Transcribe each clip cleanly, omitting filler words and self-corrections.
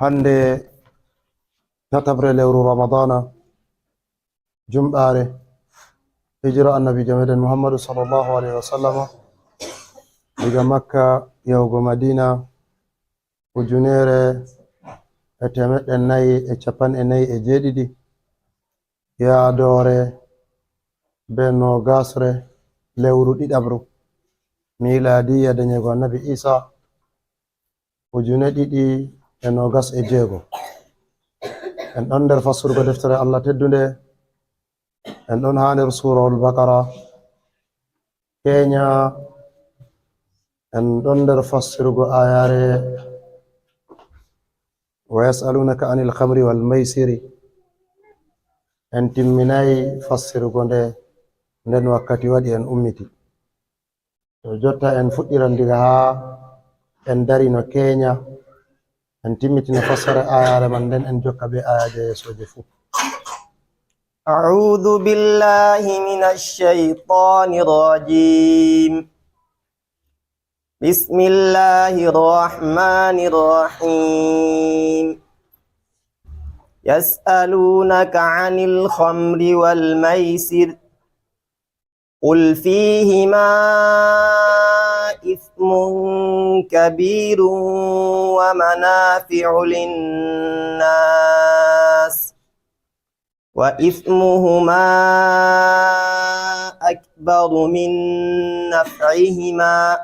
hande tatabre lewru ramadana jumɓare hijira annabi jameden muhammadu sallallahu alaihi wasallam diga makka yahugo madina ujunere e temeɗɗe nayi e capanɗe nayi e jeeɗiɗi yaadore be nogasre lewru ɗiɗabru miladiya dañego annabi isa ujune ɗiɗi e nogas e jeego. En ɗon nder fassurgo deftere Allah teddunde, en ɗon ha nder surahul baqara kenya, en ɗon nder fassirgo ayare wa yasalunaka anil khamri wal maisiri. En timminayi fassirgo nde nden wakkati waɗi en ummiti, to jotta en fuɗɗiran diga ha en dari no kenya en timmitina fassara ayare man nden en jokka be ayaje yesoje fu. أعوذ بالله من الشيطان الرجيم. بسم الله الرحمن الرحيم. يسألونك عن الخمر والميسر قل فيهما إثم كبير ومنافع للناس وإثمهما أكبر من نفعهما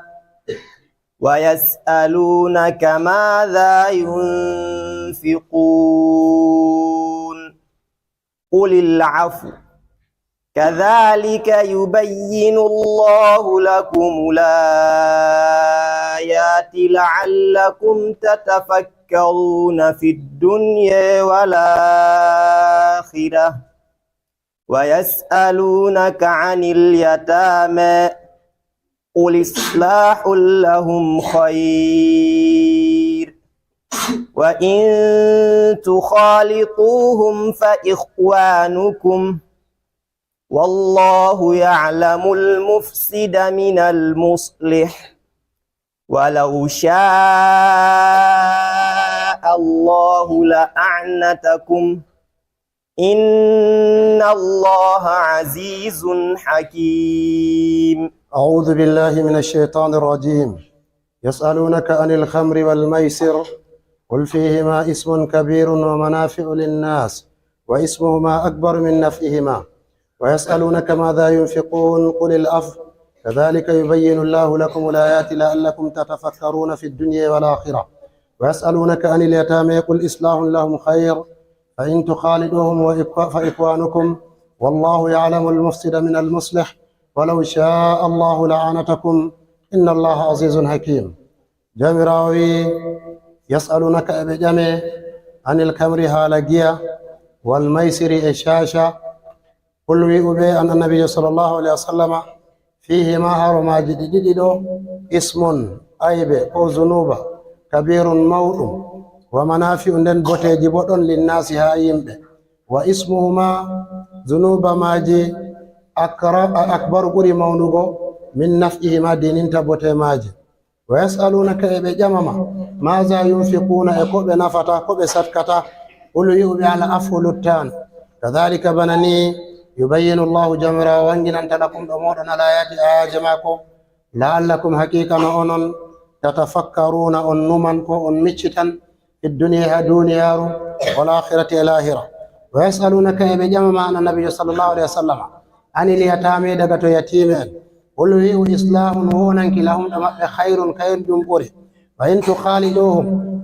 ويسألونك ماذا ينفقون قل العفو كذلك يبين الله لكم الآيات لعلكم تتفكرون في الدنيا والآخرة ويسألونك عن اليتامى قل إصلاح لهم خير وإن تخالطوهم فإخوانكم والله يعلم المفسد من المصلح ولو شاء الله لأعنتكم إن الله عزيز حكيم. أعوذ بالله من الشيطان الرجيم. يسألونك عن الخمر والميسر قل فيهما اسم كبير ومنافع للناس واسمهما أكبر من نفعهما ويسألونك ماذا ينفقون قل العفو كذلك يبين الله لكم الآيات لعلكم تتفكرون في الدنيا والآخرة ويسألونك عن اليتامى قل إصلاح لهم خير فإن تخالطوهم فإخوانكم والله يعلم المفسد من المصلح ولو شاء الله لعنتكم إن الله عزيز حكيم. جامراوي يسألونك أبجمع عن الخمر هالجيا والميسر إشاشة قل ويؤبي أن النبي صلى الله عليه وسلم فيهما هرما جديدو اسم أيب أو ذنوب كبير موت ومنافع ندن بوتيجي بوتون للناس هايمب واسمهما ذنوب ماجي أكبر قري مونوغو من نفعهما دينين تبوتي ماجي ويسألونك إبي جمما ماذا ينفقون إكوب نفتا كوب سدكتا قل يؤبي على أفول التان كذلك بنني يبين الله جمرا وانجن أنت لكم أمورنا الآيات آجماكم لعلكم حقيقة أنن تتفكرون أنمن أنمشتا في الدنيا دنيا والآخرة الآخرة ويسألونك بجمع أن النبي صلى الله عليه وسلم عن اليتامى دغتو يتيمين قل هو إصلاح هونك لهم خير جمبوري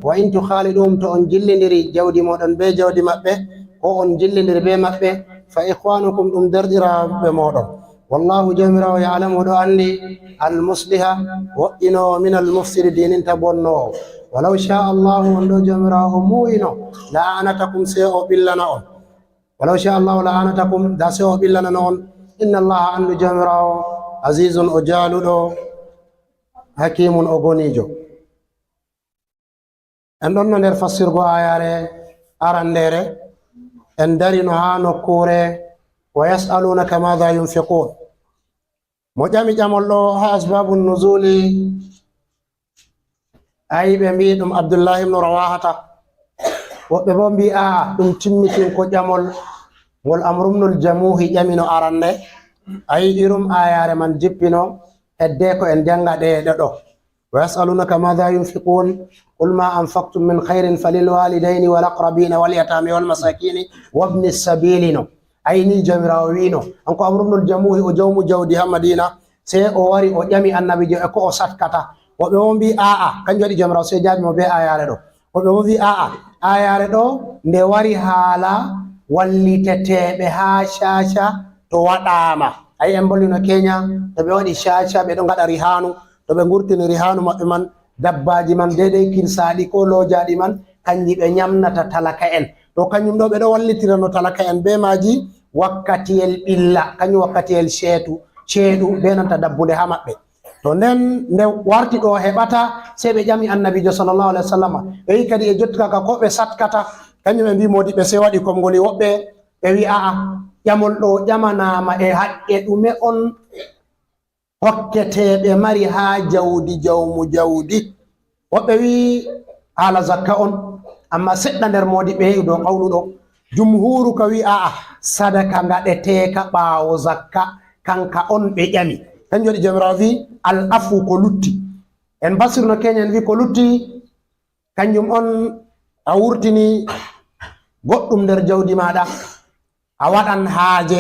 وإن تخالدوهم تأنجلندري جودي مودن بي جودي مبه أن جلندري بي مبه فإخوانكم دردرا بمودن والله جميرا ويعلم أني المصلح وإنه من المفسد دين تبونو ولو شاء الله أن جميرا موينو لعنتكم سيئو بلنا ولو شاء الله لعنتكم دا سيئو بلنا نون إن الله أن جميرا عزيز أجالو حكيم أغنيجو. en ɗon no nder fassirgo ayare arandere en darino ha nokkure wa yasalunaka madha yunfiqun. mo ƴami ƴamol ɗo ha asbabu nuzuli ayi ɓe mbi ɗum Abdullah ibn Rawahata woɓɓe bo mbi ɗum timmitin ko ƴamol ngol amrumnul jamuhi ƴamino aranne ayi irum ayare man jippino hedde ko en janga ɗe ɗo wa yasalunaka madha yunfiqun qul ma anfaqtum min khairin falil walidaini wal aqrabina wal yatami wal masakini wabni sabilino ayni jamirawo wino anko amrumnul jamuhi o jawmu jawdi ha Madina se o wari o ƴami annabijo e ko o satkata woɓɓe mo mbi kanjum waɗi jamirawo se jaabi mo be ayare ɗo woɓɓe mo mbi ayare ɗo nde wari haala walliteteɓe ha caca to waɗama ayi en bollino Kenya to ɓe waɗi caca ɓe ɗo gaɗa rihanu to ɓe gurtini rihanu maɓɓe man dabbaji man dedei kirsaɗi ko lojaɗi man kanji ɓe ñamnata talaka en to kanjum ɗo ɓe ɗo wallitirano talaka en be maji wakkatiyel ɓilla kañum wakkatiyel ceeɗu be nanta dabbude ha maɓɓe to nden nde warti ɗo heɓata sei ɓe ƴami annabijo sallallahu alaihi wasallam ɓe wi kadi e jottikaka ko ɓe satkata kañum ɓe mbi modiɓe se waɗi komgoli woɓɓe ɓe wi ƴamol ɗo ƴamanama e haqqe ɗume on hokketeɓe mari ha jawdi jawmu jawdi woɓɓe wi haala zakka on amma seɗɗa nder modiɓe dow qawlu ɗo jumhuru ka wi sadaka gaɗeteka ɓaawo zakka kanka on ɓe ƴami kanjum waɗi jamirawo wi al afu ko lutti en basirno Kenya en wi ko lutti kanjum on a wurtini goɗɗum nder jawdi maɗa a waɗan haaje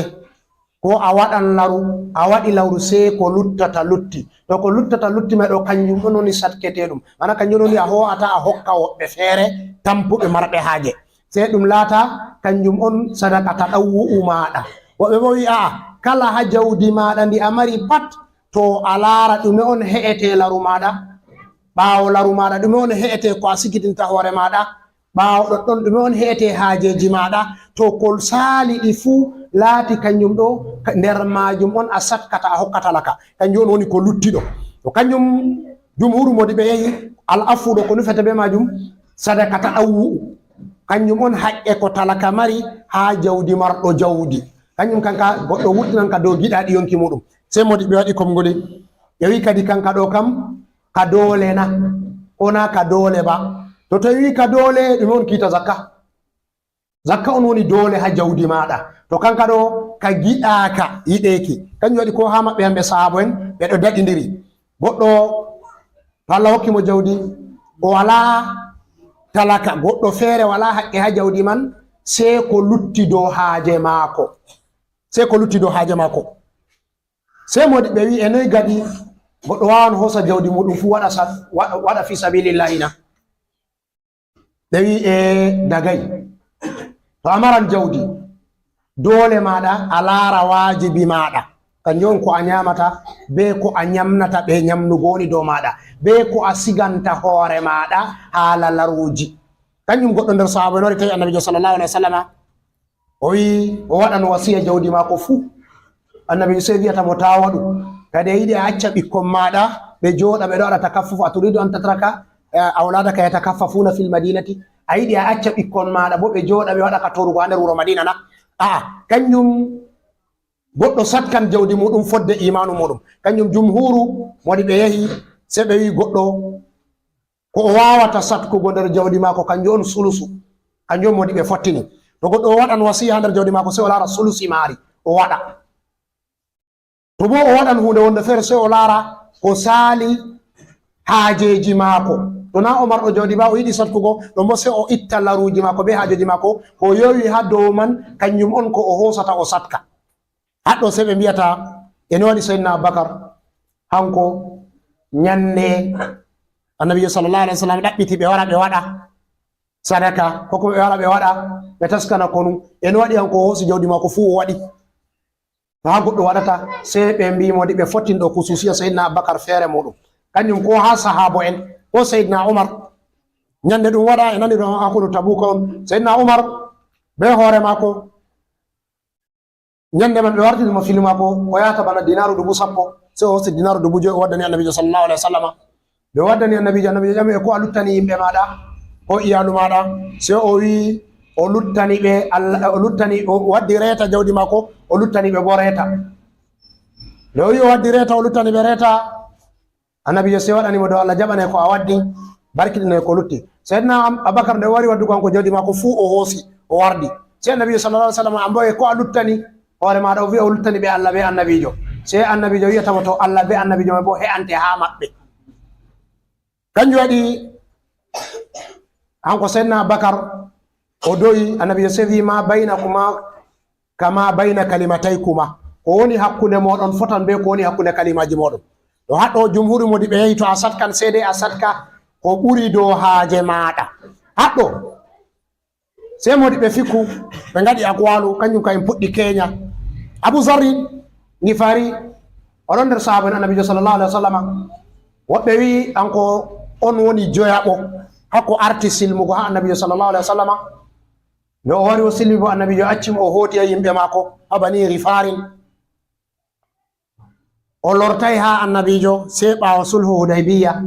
ko a waɗan laru a waɗi lawru sei ko luttata lutti to ko luttata lutti mai ɗo kanjum on woni satketeɗum mana kanjum woni a ho'ata a hokka woɓɓe feere tampuɓe marɓe haaje sei ɗum laata kanjum on sadaka taɗawu'u maɗa woɓɓe bo wi kala ha jawdi maɗa ndi a mari pat to a laara ɗume on he'ete laru maɗa ɓaawo laru maɗa ɗume on he'ete ko a sigitinta hoore maɗa ɓaawo ɗoɗɗon ɗume on he'ete haajeji maɗa to ko saali ɗi fuu laati kanjum ɗo nder majum on a satkata a hokka talaka kanjum on woni ko luttiɗo to kanjum jumhuru modi ɓe yehi al afuɗo ko nufete be majum sadaka taɗawu'u kanjum on haqqe ko talaka mari ha jawdi marɗo jawdi kanjum kanka goɗɗo wurtinanka dow giɗaɗi yonki muɗum sei modi ɓe waɗi komgoli ɓe wi kadi kanka ɗo kam ka doole na kona ka doole ba to wi ka doole ɗume on kiita zakka on woni doole ha jawdi maɗa to kanka ɗo ka giɗaka yiɗeki kanjum waɗi ko ha maɓɓe hamɓe sahabo en ɓe ɗo daɗidiri goɗɗo to Allah hokkimo jawdi o wala talaka goɗɗo feere wala haqqe ha jawdi man sei ko lutti dow haaje maako sei modi ɓe wi e noy gadi goɗɗo wawan hosa jawdi muɗum fu waɗa fi sabilillahi na ɓe wi dagay to a maran jawdi doole maɗa a laara wajibi maɗa kanjum on ko a ñamata be ko a ñamnata ɓe ñamnugo woni dow maɗa be ko a siganta hoore maɗa haala laruji kanjum goɗɗo nder sahaba en wari tawi annabijo sallallahu alaihi wa sallam o wi o waɗan wasiya jawdi mako fuu annabijo sei wiyata mo ta waɗu kadi a yiɗi a acca ɓikkon maɗa ɓe jooɗa ɓe ɗo waɗa takaffufu a turidu an tatraka awladaka yatakaffafuna fil madinati a yiɗi a acca ɓikkon maɗa bo ɓe jooɗa ɓe waɗa ka torugo ha nder wuro madina na kanjum goɗɗo satkan jawdi muɗum fodde imanu muɗum kanjum jumhuru modi ɓe yehi sei ɓe wi goɗɗo ko o wawata satkugo nder jawdi mako kanjum on sulusu kanjum modi ɓe fottini to goɗɗo o waɗan wasiya ha nder jawdi mako sei o laara sulusi maari o waɗa to bo o waɗan hunde wonde feere sei o laara ko saali haajeji maako to na o marɗo jawdi ba o yiɗi satkugo ɗon bo sei o itta laruji maako be haajeji maako ko yowi ha dow man kanjum on ko o hosata o satka haɗɗo sei ɓe mbiyata ene waɗi sayyidina Abubakar hanko ñande annabijo sallallahu alaihi wasallam ɗaɓɓiti ɓe wara ɓe waɗa sadaka koko ɓe wara ɓe waɗa ɓe taskana konu ene waɗi hanko o hosi jawdi mako fuu o waɗi ha goɗɗo waɗata sei ɓe mbimodi ɓe fottin ɗo kususiya sayyidina Abubakar feere muɗum kanjum ko ha sahabo en ko sayyidina Umar ñande ɗum waɗa e nani ɗo hakkude Tabuka on sayyidina Umar be hoore mako ñande man ɓe wartidimo fili mako o yahata bana dinaru 10,000 sei o hosi dinaru 5,000 o waddani annabijo sallallahu alaihi wasallam ɓe waddani annabijo ƴami e ko a luttani yimɓe maɗa ko iyalu maɗa sei o wi o luttani ɓe o waddi reeta jawdi mako o luttani ɓe bo reeta nde o wi o waddi reeta o luttani ɓe reeta annabijo sei waɗanimo dow Allah jaɓane ko a waddi barkiɗine ko lutti sayyidina abakar nde wari waddugo kanko jawdi mako fuu o hoosi o wardi sey annabijo sallallahu alaihi wasallam amboye ko a luttani hoore maɗa o wiya o luttani ɓe Allah be annabijo sey annabijo wiyatamo to Allah be annabijo mai bo he'ante ha maɓɓe kanjum waɗi hanko sayyidina abakar o doyi annabijo sey wi ma baynakuma kama bayna kalimatay-kuma ko woni hakkunde moɗon fotan be ko woni hakkunde kalimaji moɗon ɗo haɗɗo jumhuri modi ɓe yehi to a satkan seede a satka ko ɓuri dow haaje maɗa haɗɗo sey modi ɓe fikku ɓe gaɗi aqwalu kanjum ka en puɗɗi keña Abu Zarri Gifari oɗon nder sahaba en annabijo sallallahu alaihi wa sallam woɓɓe wi anko on woni joyaɓo hakko arti silmugo ha annabijo sallallahu alaihi wa sallam nde o wari o silmi bo annabijo accimo o hooti e yimɓe mako ha bani Gifarin o lortay ha annabijo sey ɓawo sulhu Hudaybiya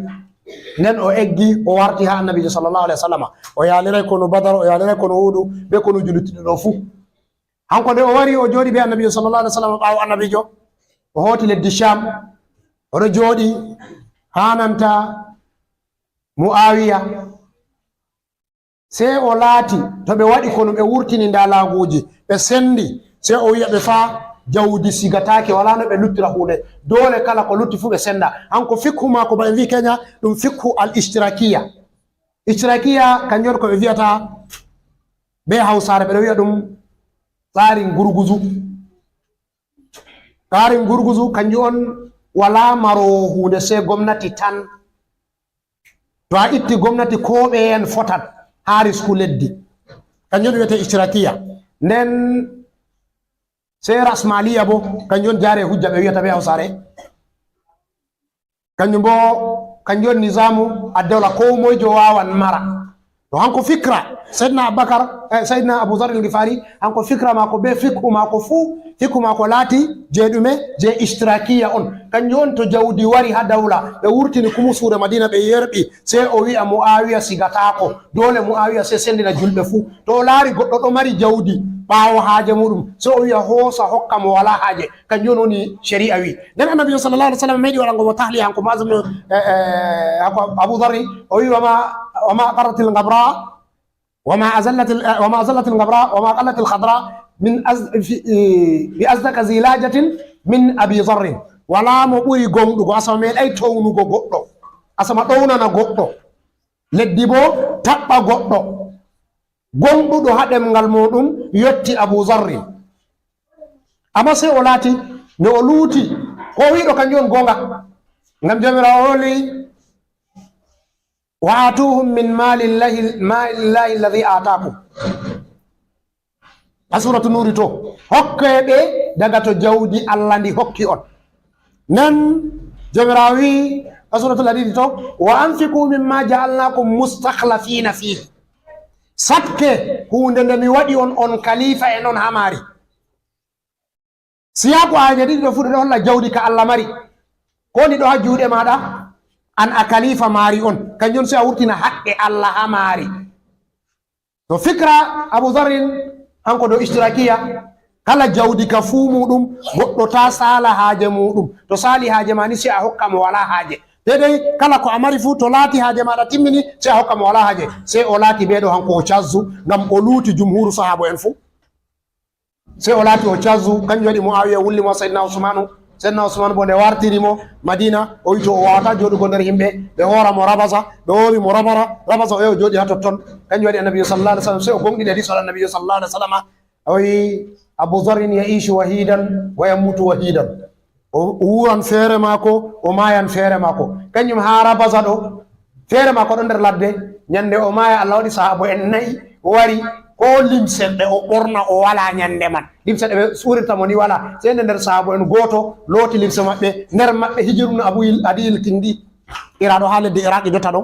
nden o eggi o warti ha annabijo sallallahu alaihi wa sallam o yaliray kono Badar o yaliray kono Hudu be kono julutiɗo ɗo fuu hanko nde o wari o jooɗi be annabijo sallallahu alaihi wa sallam ɓawo annabijo o hooti leddi Sham oɗo jooɗi hananta Muawiya sey o laati to ɓe waɗi kono ɓe wurtini ndalaguji ɓe sendi sey o wiya ɓe fa jawdi sigatake wala no ɓe luttira hunde dole kala ko lutti fu ɓe senda hanko fikhu mako ba en wi Kenya ɗum fikhu al istirakiya kanjum ko ɓe wiyata be Hausare ɓeɗo wiya ɗum tsarin gurguzu kanjum on wala maro hunde sey gomnati tan to a itti gomnati ko ɓe en fotat ha risku leddi kanjum wiyete istirakiya nden sey rasmaliya bo kanjum jare hujja ɓe wiyata be Hausare kanjum bo kanjum nizamu addawla ko moyjo wawan mara to hanko fikra sayyidina Abubakar sayyidina Abu Dharr al-Ghifari hanko fikra mako be fikhu mako fu fikhu mako laati je ɗume je istirakiya on kanjum on to jawdi wari ha dawla ɓe wurtini kumusure Madina ɓe yerɓi sey o wi'a Muawiya sigatako dole Muawiya sey sendina julɓe fu to o laari goɗɗo ɗo mari jawdi ɓawo haaje muɗum so o wiya hoosa hokka mo wala haaje kanjum on woni sharia wi nden annabijo sallallahu alaihi wa sallam meɗi waɗango mo tahli hanko masum hanko Abu Dharri o wi wama qaratil gabra wama azallatil gabra wama qallatil khadra min bi azdaka zilajatin min Abi Dharrin wala mo ɓuri gomɗugo asama meeɗay townugo goɗɗo asama ɗownana goɗɗo leddi bo taɓɓa goɗɗo gonɗuɗo ha ɗemgal muɗum yotti Abu Zarri amma sey o laati nde o luuti ko wiɗo kanjum on gonga ngam jamirawo oli wa atuhum min malillahi alladhi atakum a suratu nuri to hokkeɓe daga to jawdi Allah ndi hokki on nen jamirawo wi a suratul hadid to wa anfiqu mimma ja'alnakum mustakhlafina fihi satke hunde nde mi waɗi on khalifa en on ha maari siyaku aje ɗiɗi ɗo fuɗi ɗo holla jawdi ka Allah mari ko ndi ɗo ha juuɗe maɗa an a khalifa maari on kanjum si a wurtina haqqe Allah ha maari to fikra Abu Dharrin hanko do istirakiya kala jawdi ka fuu muɗum goɗɗo ta sala haaje muɗum to sali haaje ma ni si a hokka mo wala haaje dedei kala ko a mari fuu to laati haaje maɗa timmini si a hokka mo wala haaje sey o laati ɓeɗo hanko o cazzu ngam o luuti jumhuru sahaba en fuu sey o laati o cazzu kanjum waɗi Muawiya wullimo Sayyidina Usman bo nde wartirimo Madina o wi to o wawata joɗugo nder yimɓe ɓe hoora mo Rabasa ɓe hoori mo Rabasa o yahi o jooɗi ha totton kanjum waɗi annabijo sallallahu alaihi wasallam sey o gonɗini hadis al annabijo sallallahu alaihi wasallam o wi Abu Dharrin yaishu wahidan wa yamutu wahidan o wuran feere mako o mayan feere mako kanjum ha Rabasa ɗo feere mako ɗo nder ladde ñande o maya Allah waɗi sahaba en nayi wari ko limseɗɗe o ɓorna o wala ñande man limseɗɗe ɓe suurirta mo ni wala sey nde nder sahaba en goto looti limse maɓɓe nder maɓɓe Hijrun Adil Kindi iraɗo ha leddi Iraqi jotta ɗo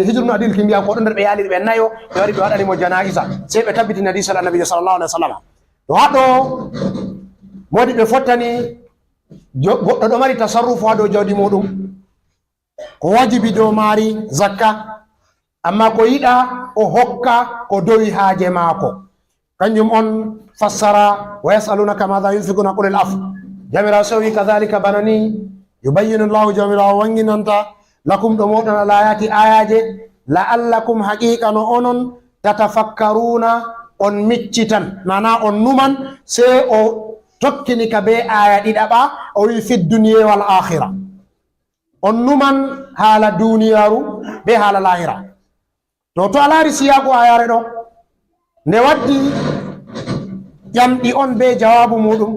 Hijrun Adil Kindi ko ɗo nder ɓe yaaliri ɓe nayo ɓe wari ɓe waɗanimo janaisa sey ɓe tabbitini hadis al annabijo sallallahu alaihi wasallam to haɗo modi ɓe fottani goɗɗo ɗo mari tasarrufu ha dow jawdi muɗum ko wajibi dow maari zakka amma ko yiɗa o hokka ko dowi haaje maako kanjum on fassara wa yasalunaka madha yunfikuna qulil af jamirawo sowi kadhalika banani yubayyinu llahu jamirawo wanginanta lakum ɗo moɗon alayati ayaje la'allakum haqiqa no onon tatafakkaruna on miccitan mana on numan sey o tokkini ka be aya ɗiɗaɓa o wi fi dunya wal akhira on numan haala duniyaru be haala lahira to a laari siyaku ayare ɗo nde waddi ƴamɗi on be jawabu muɗum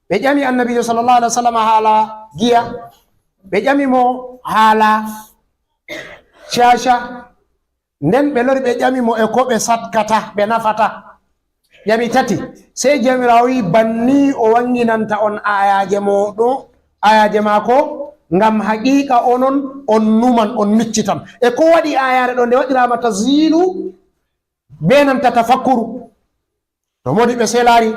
ɓe ƴami annabijo sallallahu alaihi wasallam haala giya ɓe ƴamimo haala shasha nden ɓe lori ɓe ƴamimo e ko ɓe satkata ɓe nafata ƴami tati sey jamirawo wi banni o wanginanta on ayaje mako ngam haqiqa onon on numan on miccitan e ko waɗi ayare ɗo nde waɗirama tasyilu be nanta tafakkuru to modi ɓe selari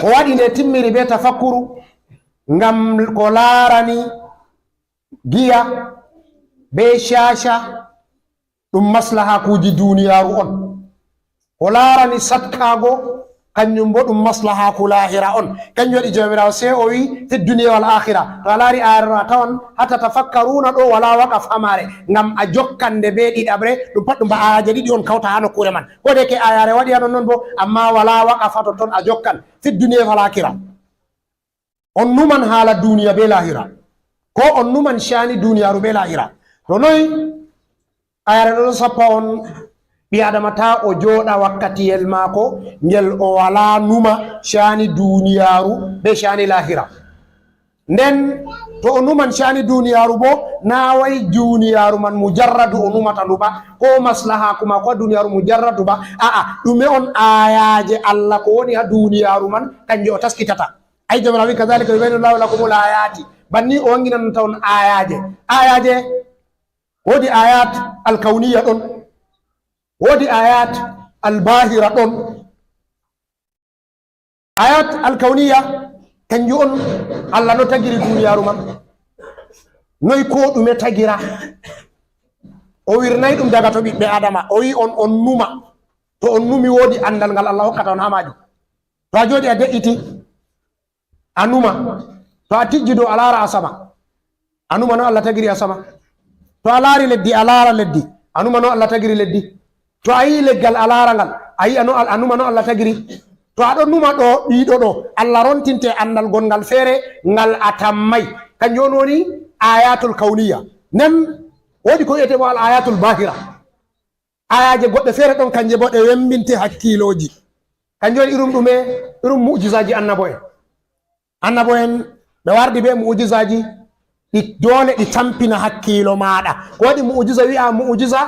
ko waɗi nde timmiri be tafakkuru ngam ko larani giya be shasha ɗum maslaha kuji duniyaru on ko larani satkago kanjum bo ɗum maslaha ku lahira on kanjum waɗi jomirawo sey o wi fi dunia wal akhira to a laari ayare a tawan hatta tafakkaruna ɗo wala waqaf amare ngam a jokkande be ɗiɗaɓre ɗum pat ɗum ba ayaje ɗiɗi on kawta ha nokkure man ko de ke ayare waɗi haɗon noon bo amma wala waqafa to ton a jokkan fi dunia wal akhira on numan haala duniya be lahira ko on numan shani duniyaru be lahira to noyi ayare ɗo sappa on ɓi adama ta o jooɗa wakkatiyel maako ngel o wala numa shani duniyaru be shani lahira nden to o numan shani duniyaru bo na way duniyaru man mujarradu o numata nduba ko maslaha kuma ko duniyaru mujarradu ba aa ɗume on ayaje Allah ko woni ha duniyaru man kanje o taskitata ay jamrawi kadhalika yubayyinu Allahu lakumul ayati banni o wanginanta on ayaje wodi ayat alkauniya ɗon wodi ayat albahira ɗon ayat alkauniya kanju on Allah no tagiri duniyaru man noy ko ɗume tagira o wirnay ɗum daga to ɓiɓɓe adama o wi on numa to on numi wodi andal ngal Allah hokkata on ha majum to a jooɗi a de'iti a numa to a tijji dow a lara asama a numa no Allah tagiri asama to a laari leddi a laara leddi a numa no Allah tagiri leddi to a yi leggal a laara ngal a yi a numa no Allah tagiri to aɗo numa ɗo ɗiɗo ɗo Allah rontinte andal gongal feere ngal a tammay kanjum on woni ayatul kauniya nden woodi ko wiyetemo al ayatul bahira ayaje goɗɗe feere ɗon kanje bo ɗe wembinte hakkiloji kanjum woni irum ɗume irum mujisaji annabo en ɓe wardi be mujisaji ɗi dole ɗi tampina hakkilo maɗa ko waɗi mujiza wi'a mujiza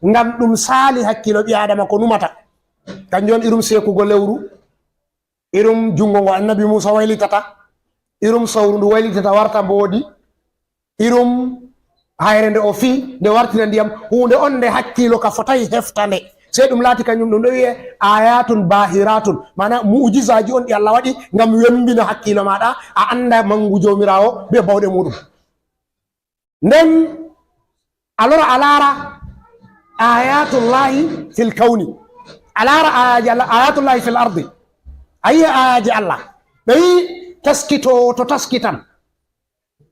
ngam ɗum saali hakkilo ɓi adama ko numata kanjum on irum sekugo lewru irum jungo ngo annabi Musa waylitata irum sawru ndu waylitata warta mboodi irum hayre nde o fi nde wartina ndiyam hunde on nde hakkilo ka fotayi heftande sey ɗum laati kañum ɗum ɗo wiye ayatun bahiratun mana mujizaji on ɗi Allah waɗi ngam wembina hakkilo maɗa a anda mangu jomirawo be bawɗe muɗum nden alora a laara ayatullahi fil kawni a laara ayatullahi fil ardi ayi ayaji Allah ɓe wi taskito to taskitan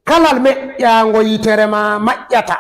kalal meƴƴango yitere ma maƴƴata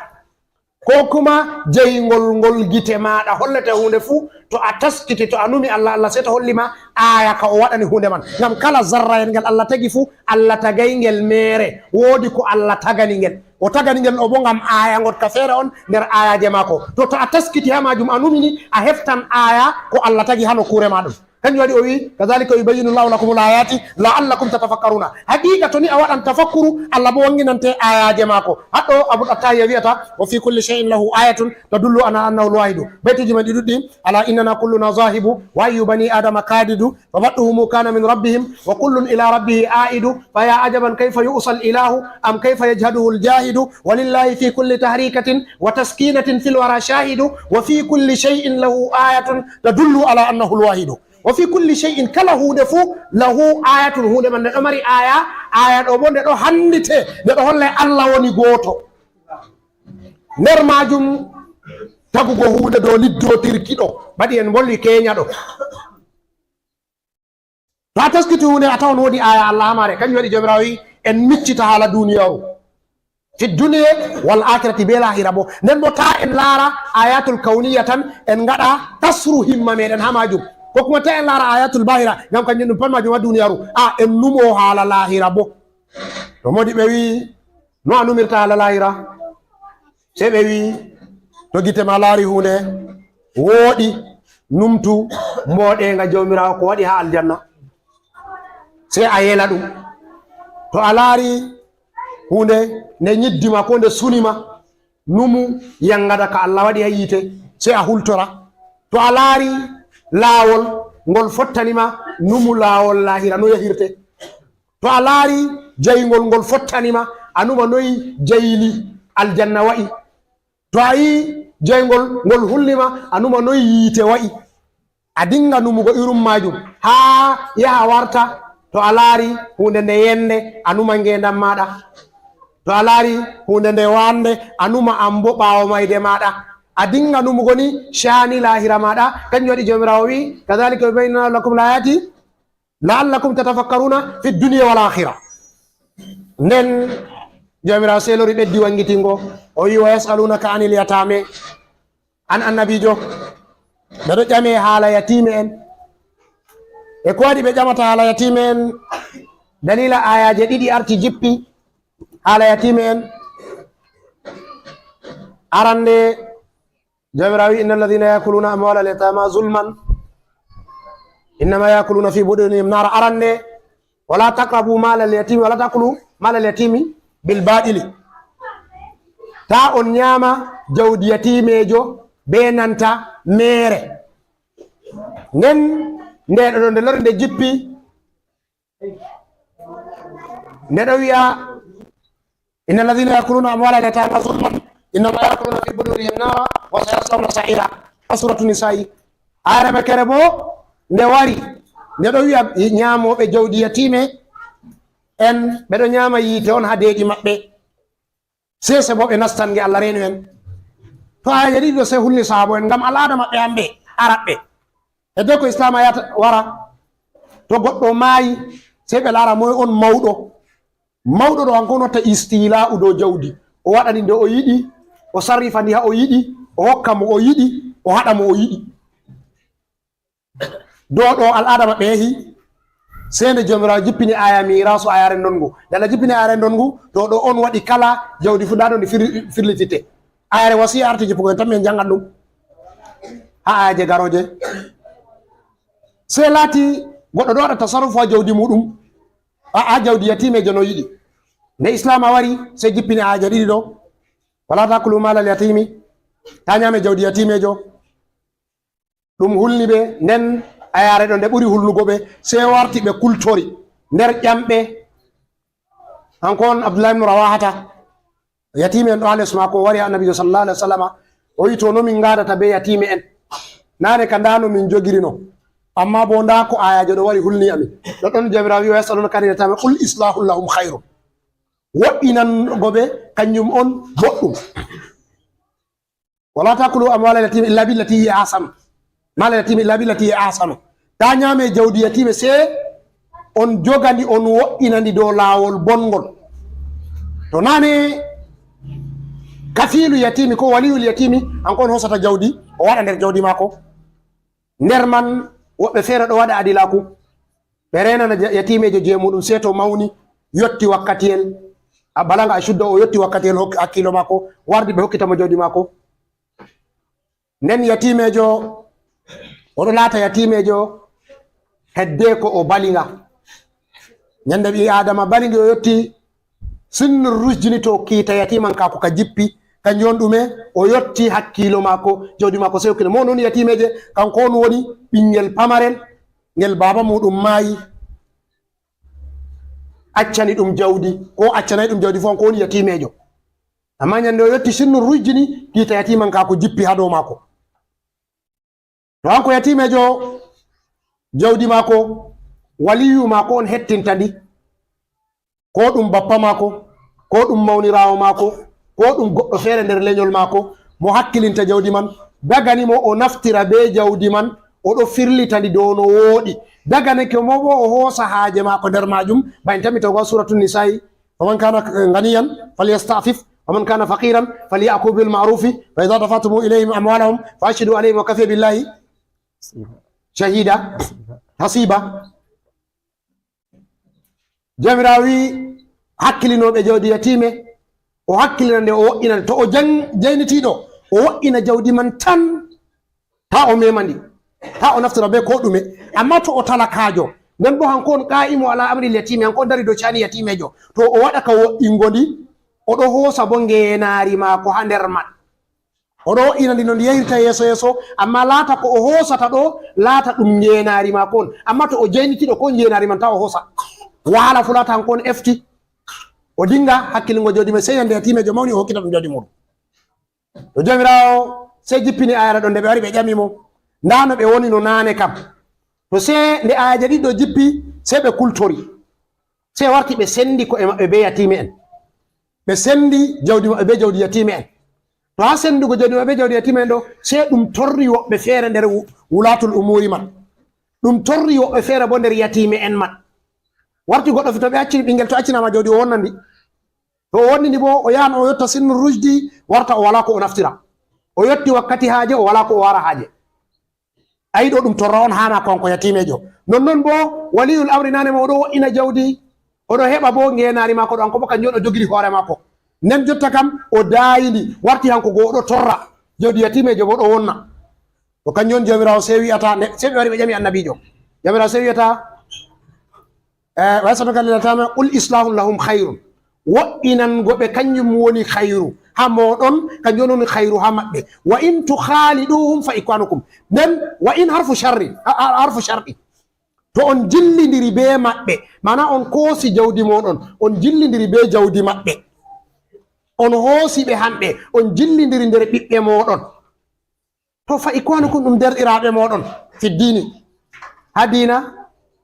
ko kuma jeygol ngol gite maɗa hollete hunde fuu to a taskiti to a numi Allah sey to hollima aya ka o waɗani hunde man ngam kala zarrayel ngel Allah tagi fuu Allah tagay ngel mere woodi ko Allah tagani ngel o tagani ngel o bo ngam aya gotka feere on nder ayaje mako to a taskiti ha majum a numini a heftan aya ko Allah tagi ha nokkure maɗum kanjum waɗi o wi kadhalika yubayyinu Allahu lakumul ayati la'allakum tatafakkaruna haqiqa to ni a waɗan tafakkuru Allah bo wanginante ayaje mako haɗo Abul Attahiya wiyata wa fi kulli shay'in lahu ayatun tadullu ala annahu al-wahidu baytuji man ɗi ɗuɗɗi ala innana kulluna zahibu wa ayyu bani adama kadidu fa badduhum kana min rabbihim wa kullun ila rabbihi aidu fa ya ajaban kayfa yu'sal ilahu am kayfa yajhaduhu al-jahidu walillahi fi kulli tahrikatin wa taskinatin fil wara shahidu wa fi kulli shay'in lahu ayatun tadullu ala annahu al-wahidu wa fi kulli shay'in kala hunde fu lahu ayatun hunde man neɗo mari aya ɗo bo nde ɗo handite nde ɗo holle Allah woni goto nder majum tagugo hunde dow liddotirki ɗo baɗi en bolli keña ɗo to a taskiti hunde a tawan wodi aya Allah hamare kanjum waɗi jomirawo wi en miccita haala duniyaru fi dunya wal akhirati be lahira bo nden bo ta en laara ayatul kauniya tan en ngada tasru himma meɗen ha majum ko kuma ta en laara ayatul bahira ngam kanjum ɗum pat majum wa duniyaru en numo haala lahira bo to modi ɓe wi no a numirta haala lahira sei ɓe wi to gite ma laari hunde wooɗi numtu mboɗenga jawmirawo ko waɗi ha aljanna sei a yela ɗum to a laari hunde nde ñiddima ko nde sunima numu yangada ka Allah waɗi ha yite sei a hultora to a laari laawol ngol fottanima numu laawol lahira no yahirte to a laari jayngol ngol fottanima anuma noyi jayli aljanna wa'i to a yi jaygol ngol hullima anuma noyi yiite wa'i a dinga numugo irum majum ha yaha warta to a laari hunde nde yende anuma ngendam maɗa to a laari hunde nde wande anuma ambo ɓawo mayde maɗa a dinga numugo ni shani lahira maɗa kanjum waɗi jomirawo wi kadhalika yubayyinu lakum layati la'allakum tatafakkaruna fi dunya wal akhirah nden jomirawo selori ɓeddi wangitingo o wi wa yasalunaka anil yatame an annabijo ɓeɗo ƴame haala yatime en e ko waɗi ɓe ƴamata haala yatime en dalila ayaje ɗiɗi arti jippi haala yatime en arande jomirawo wi inna alladhina yakuluna amwala al yatama zulman innama yakuluna fi budunihim nara arande wala taqrabu mala al yatimi wala taqulu mala al yatimi bil baɗili ta on ñaama jawdi yatimejo be nanta mere nden ndeɗo ɗo nde lori nde jippi ndeɗo wiya inna alladhina yakuluna amwala al-yatama zulman innama yakuluna fi budurihim nara wa sayaslawna sa'ira suratu nisa'i ayre kere bo nde wari ndeɗo wiya ñaamoɓe jawdi yatime en ɓeɗo ñaama yiite on ha deeɗi maɓɓe sese bo ɓe nastange Allah reenu en to ayaje ɗiɗi ɗo se hulni saabo en ngam al'ada maɓɓe hamɓe araɓɓe e dow ko islam yata wara to goɗɗo maayi sei ɓe laara moye on mawɗo mawɗo ɗo hanko notta istila u dow jawdi o waɗani nde o yiɗi o sarrifa ndi ha o yiɗi o hokka mo o yiɗi o haɗa mo o yiɗi dow ɗo al'ada maɓɓe yehi sei nde jomirawo jippini aya mirasu ayare ndongu dala jippini ayare ndongu to ɗo on waɗi kala jawdi fu nda ɗo ndi firlitite ayare wasiya arti jippugo en tan min jangan ɗum ha ayaje garoje sei laati goɗɗo ɗo waɗa tasarrufu ha jawdi muɗum ha jawdi yatimejo no yiɗi nde islam a wari sei jippini ayaje ɗiɗi ɗo wala takulu malal yatimi ta ñame jawdi yatimejo ɗum hulni ɓe nden ayare ɗo nde ɓuri hulnugo ɓe sei warti ɓe kultori nder ƴamɓe hanko on Abdullah ibn Rawahata yatime en ɗo ha les mako wari ha annabijo sallallahu alaihi wa sallam o wi to no min gadata be yatime en nane ka ndano min jogirino amma bo nda ko ayajo ɗo wari hulni amin ɗo ɗon jomirawo wi yasaluna kani yatame qul islahu lahum khairum woɗɗinango ɓe kanjum on boɗɗum wala takulu amwala yatime illa billati hiya ahsanu mala yatime illa billati hiya ahsanu ta ñaame jawdi yatime se on jogani on woɗɗinandi dow laawol bongol to nane kafilu yatimi ko waliyul yatimi hanko on hosata jawdi o waɗa nder jawdi mako nder man woɓɓe feere ɗo waɗa adilaku ɓe renana yatimejo je muɗum se to mawni yotti wakkatiyel a balanga a sudda o yotti wakkatiyel hakkilo mako wardi ɓe hokkitamo jawdi mako nden yatimejo oɗo laata yatimejo hedde ko o balinga ñande ɓi adama balingi o yotti sinno rusjini to kiita yatiman kako ka jippi kanjum on ɗume o yotti hakkilo mako jawdi mako sei hokkita mo noon yatimeje kanko on woni ɓinguel pamarel ngel baba muɗum maayi accani ɗum jawdi ko accanayi ɗum jawdi fo ko woni yatimejo amma ñande o yotti sinno rujjini kiita yatiman kako jippi ha dow mako to hanko yatimejo jawdi mako waliyu mako on hettinta ndi ko ɗum bappa mako ko ɗum mawnirawo mako ko ɗum goɗɗo feere nder leñol mako mo hakkilinta jawdi man daganimo o naftira be jawdi man oɗo firlitandi dow no wooɗi daganeke mo bo o hoosa haaje mako nder majum bayn tami tawa suratu nisa'i faman kana ganiyan falyastafif ومن كان فقيرا فليأكل بالمعروف فإذا دفعتم إليهم أموالهم فأشهدوا عليهم وكفى بالله شهيدا حسيبا جمراوي hakkilinoɓe be jawdi yatime o hakkilande o ina to o jaynitiɗo o ina jawdi man tan ta o memandi ta o naftira be ko ɗume amma to o talakajo nden bo hanko on qa'imu ala amri yatime hanko dari do cani yatimejo to o waɗa ka woɗɗingodi oɗo hoosa bo ngenari mako ha nder man oɗo woɗɗinandi no ndi yahirta yeso yeso amma laata ko o hoosata ɗo laata ɗum ngenari mako on amma to o jaynitiɗo ko ngenari man ta o hoosa wala fu laata hanko on efti o dinga hakkilingo jawdi me sey yande yatimejo mawni o hokkita ɗum jawdi muɗum to jamirawo sey jippini ayara ɗo nde ɓe wari ɓe ƴamimo nda no ɓe woni no nane kam to sey nde ayaje ɗiɗɗo jippi sey ɓe kultori sey warti ɓe sendi ko e maɓɓe be yatime en ɓe sendi jawdi maɓɓe be jawdi yatime en to ha sendugo jawdi maɓɓe be jawdi yatime en ɗo sey ɗum torri woɓɓe feere nder wulatul umuri man ɗum torri woɓɓe feere bo nder yatime en man warti goɗɗo fito ɓe accini ɓinguel to accinama jawdi o wonnandi to o wonnini bo o yahan o yotta sinnu rujdi warta o wala ko o naftira o yotti wakkati haaje o wala ko o wara haaje ayi ɗo ɗum torra on hama konko yatimejo nonnon bo waliyul amri nane ma oɗo wo'ina jawdi oɗo heɓa bo ngenari mako ɗo hanko bo kanjum on o jogiri hoore mako nden jotta kam o dayidi warti hanko go oɗo torra jawdi yatimejo bo ɗo wonna to kanjum on jomirawo se wi'ata se ɓe wari ɓe ƴami annabijo jomirawo se wi'ata waysataka lilatama qul islahun lahum hayrun wo'inango ɓe kanjum woni hayru ha moɗon kanjum woni hayru ha maɓɓe wa in tukhaliduhum fa ikwanukum nden wa in harfu sharɗi to on jillidiri be maɓɓe mana on koosi jawdi moɗon on jillidiri be jawdi maɓɓe on hoosi ɓe hamɓe on jillidiri nder ɓiɓɓe moɗon to fa ikwanukum ɗum derɗiraɓe moɗon fi dini ha dina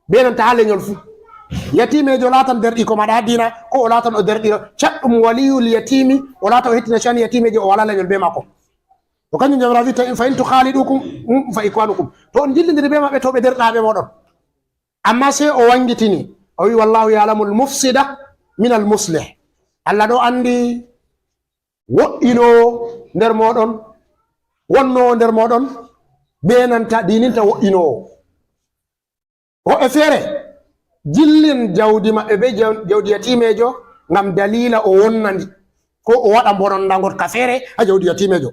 be nanta ha leñol fuu yatimejo latan derɗi ko maɗa ha dina ko o latan o derɗiro caɗɗum waliyul yatimi o lata o hettina cani yatimejo o wala leñol be makko to kañum jamra wi fa in tukhalidukum fa ikwanukum to on jillidiri be maɓɓe to ɓe derɗaɓe moɗon amma sey o wangitini o wi wallahu ya'lamu al-mufsida min al-muslih Allah ɗo andi wo'ino nder moɗon wonno nder moɗon be nanta dininta wo'inowo woɓɓe feere jillin jawdi maɓɓe be jawdi yatimejo ngam dalila o wonnandi ko o waɗa bonondagot ka feere ha jawdi yatimejo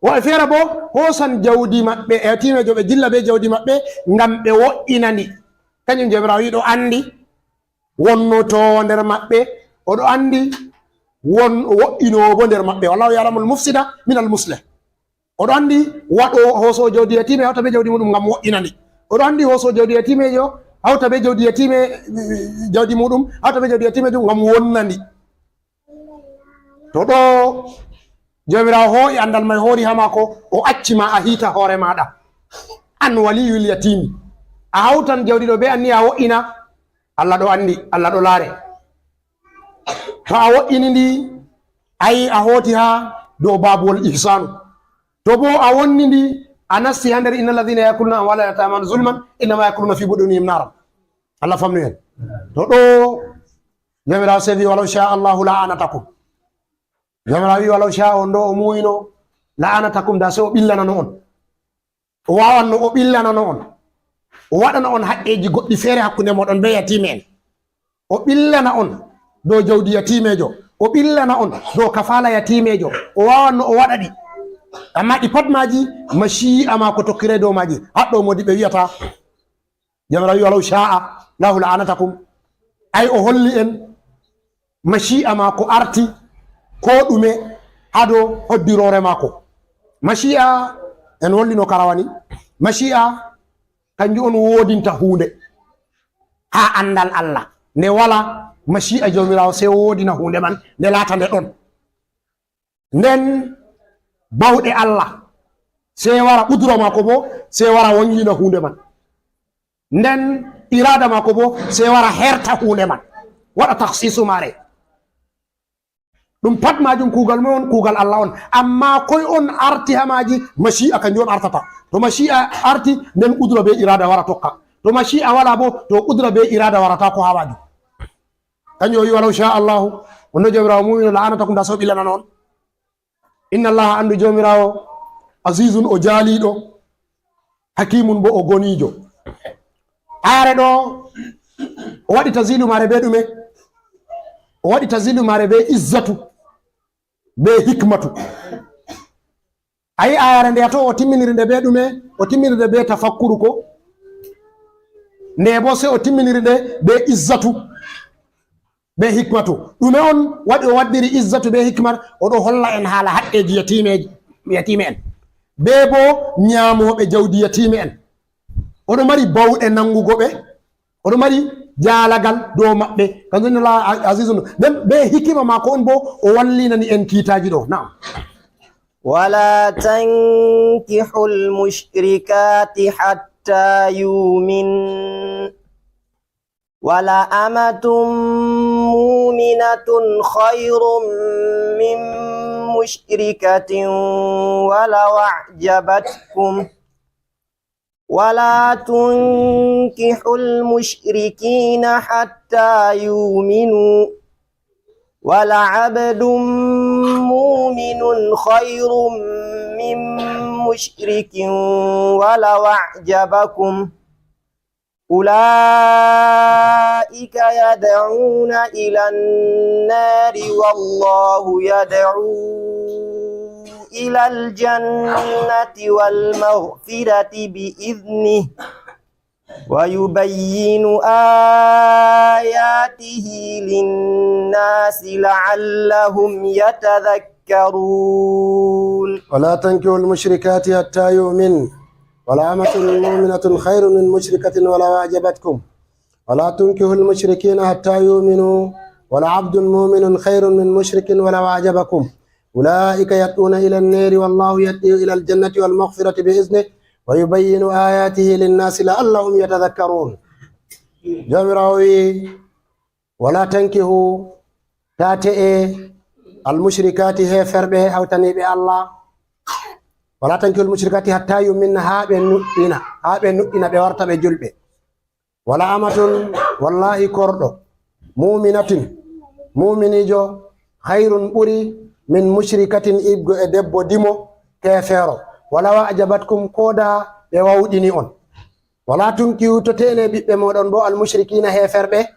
woɓɓe feere bo hoosan jawdi maɓɓe yatimejo ɓe jilla be jawdi maɓɓe ngam ɓe wo'inani kañum jomirawo wi ɗo andi wonnotowo nder maɓɓe oɗo andi wo'inowo bo nder maɓɓe wallahu ya'lamu al-mufsida min al-muslih oɗo andi waɗo hooso jawdi yatime hawta be jawdi muɗum ngam wo'inani oɗo andi hooso jawdi yatimejo hawta be jawdi yatime jawdi muɗum hawta be jawdi yatimejo ngam wonnandi to ɗo jomirawo hoo'i andal may hoori ha mako o accima a hiita hoore maɗa an waliyul yatimi a hawtan jawdi ɗo be anni a wo'ina Allah ɗo andi Allah ɗo laare to a wo'ini ndi ayi a hooti ha dow babuwol ihsanu to bo a wonni ndi a nasti ha nder inna alladhina yakuluna amwala yataman zulman innama yakuluna fi budunihim naran Allah famnu en to ɗo jomirawo sewi walaw sha Allahu la anatakum jomirawo wi walaw sha on ɗo o muyino la anatakum da se o ɓillanano on o wawanno o ɓillanano on o waɗana on haqqeji goɗɗi feere hakkunde moɗon be yatime en o ɓillana on dow jawdi yatimejo o ɓillana on dow kafala yatimejo o wawanno o waɗa ɗi amma ɗi pat maji mashi'a ma ko tokkire dow maji haɗɗo modi ɓe wiyata jamra wi walaw sha'a lahu la'anatakum ay o holli en mashi'a ma ko arti ko ɗume ha dow hoddirore mako mashi'a en hollino karawani mashi'a kanjum on wodinta hunde ha andal Allah nde wala mashi'a jomirawo se wodina hunde man nde laata nde ɗon nden bawɗe Allah se wara ɓudura mako bo se wara wongina hunde man nden irada mako bo se wara herta hunde man waɗa takhsisu mare ɗum pat majum kugal mo on kugal Allah on amma koy on arti ha maji mashi'a kanjum on artata to mashi'a arti nden qudra be irada wara tokka to mashi'a wala bo to qudra be irada warata ko ha majum kanjum o wi walaw sha allahu wonno jomirawo mumino la'anatakum da so ɓilana noon. inna allaha andu jomirawo azizun o jaaliɗo hakimun bo o gonijo. ayare ɗo o waɗi tazilu mare be ɗume, o waɗi tazilu mare be izzatu be hikmatu. ayi ayare nde to o timminiri nde be ɗume, o timminiri nde be tafakkuru ko, nde bo se o timminiri nde be izzatu be hikmatu. ɗume on waɗi o waddiri izzatu be hikmat? oɗo holla en haala haqqeji yatime en be bo ñamoɓe jawdi yatime en. oɗo mari bawɗe nangugo ɓe, oɗo mari jaalagal dow maɓɓe, kanjum la azizun. nden be hikima mako on bo o wallinani en kiitaji ɗo. Naam. ولا تنكحوا المشركات حتى يؤمن ولا أمة مؤمنة خير من مشركة ولو أعجبتكم ولا تنكحوا المشركين حتى يؤمنوا ولعبد مؤمن خير من مشرك ولو أعجبكم أولئك يدعون إلى النار والله يدعو إلى الجنة والمغفرة بإذنه ويبين آياته للناس لعلهم يتذكرون. ولا تنكحوا المشركات حتى يؤمن ولا أمة مؤمنة خير من مشركة ولو أعجبتكم ولا تنكحوا المشركين حتى يؤمنوا ولا عبد مؤمن خير من مشرك ولو أعجبكم أولئك يدعون إلى النار والله يدعو إلى الجنة والمغفرة بإذنه ويبين آياته للناس لعلهم يتذكرون. جامراوي ولا تنكحوا تاتئ المشركات هي فربه أو تنيب الله ولا تنكحوا المشركات حتى يؤمن هابن نؤنا بورتا بجلبه ولا أمة والله كردو مؤمنة مؤمنيجو خير بري من مشركة إبغو إدبو ديمو كافرو ولا أعجبتكم كودا بواوديني أون ولا تنكحوا تتيني بمودون بو المشركين هي فربه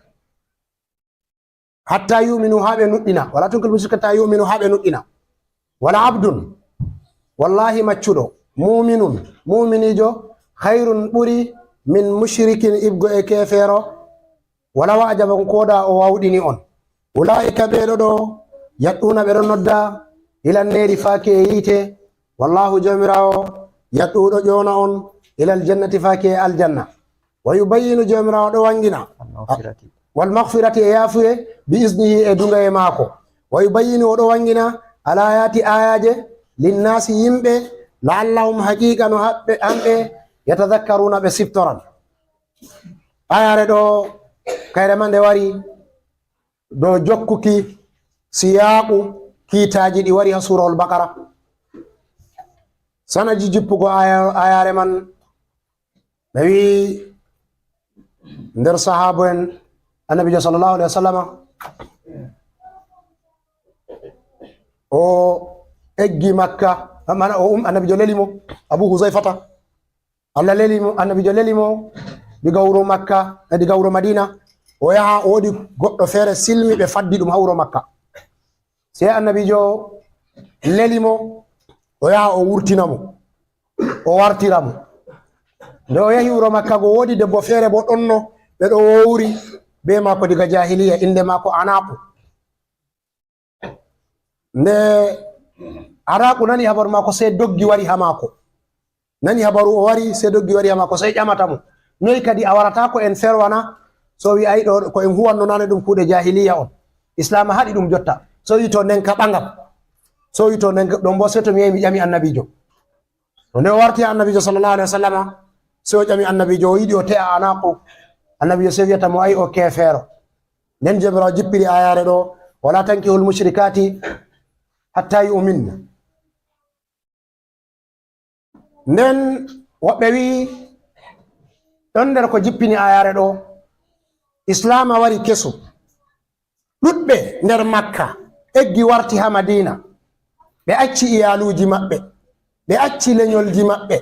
حتى يؤمنوا هابن نؤنا ولا تنكحوا المشركات حتى يؤمنوا هابن نؤنا ولا عبد والله مچuɗo muminun muminijo khairun ɓuri min mushrikin ibgo e kefero wala wajaban koda o wawɗini on ulaika ɓeɗo ɗo yaɗɗuna ɓeɗo nodda ila neri fake e yite wallahu jomirawo yaɗɗuɗo ƴona on ila aljannati fake e aljanna wa yubayyinu jomirawo ɗo wangina wal maghfirati e yafuye bi isnihi e dunga e maako wa yubayyinu oɗo wangina ala ayati ayaje linnasi yimɓe la'allahum haqiqa no hamɓe yatadhakkaruna ɓe siftoran. ayare ɗo kayre man nde wari dow jokkuki siyaqu kiitaji ɗi wari ha surahul baqara sanaji jippugo ayare man ɓe wi nder sahabu en annabijo sallallahu alaihi wa sallam o eggi makka mana o annabijo lelimo abu huzaifata allah lelimo annabijo lelimo diga wuro makka diga wuro madina o yaha o woodi goɗɗo feere silmi ɓe faddi ɗum ha wuro makka sey annabijo lelimo o yaha o wurtinamo o wartiramo nde o yahi wuro makka go woodi debbo feere bo ɗonno ɓe ɗo wowri be mako diga jahiliya inde mako anaku nde araku nani habaru mako sey doggi wari ha mako nani habaru o wari sey doggi wari ha mako sey ƴamatamo noyi kadi a warata ko en ferwana so wi ayi ɗo ko en huwanno nane ɗum kuuɗe jahiliya on islam haɗi ɗum jotta so wi to nden ka ɓangam so wi to nden ɗon bo sey to mi yehi mi ƴami annabijo to nde o warti annabijo sallallahu alaihi wa sallam sey o ƴami annabijo o yiɗi o te'a anaku annabijo sey wiyata mo ayi o kefeero nden jomirawo jippiri ayare ɗo wala tankihul mushrikati hatta yu'minna nden woɓɓe wi ɗon nder ko jippini ayare ɗo islam wari keso ɗuɗɓe nder Makka eggi warti ha Madina, ɓe acci iyaluji maɓɓe, ɓe acci lenyolji maɓɓe,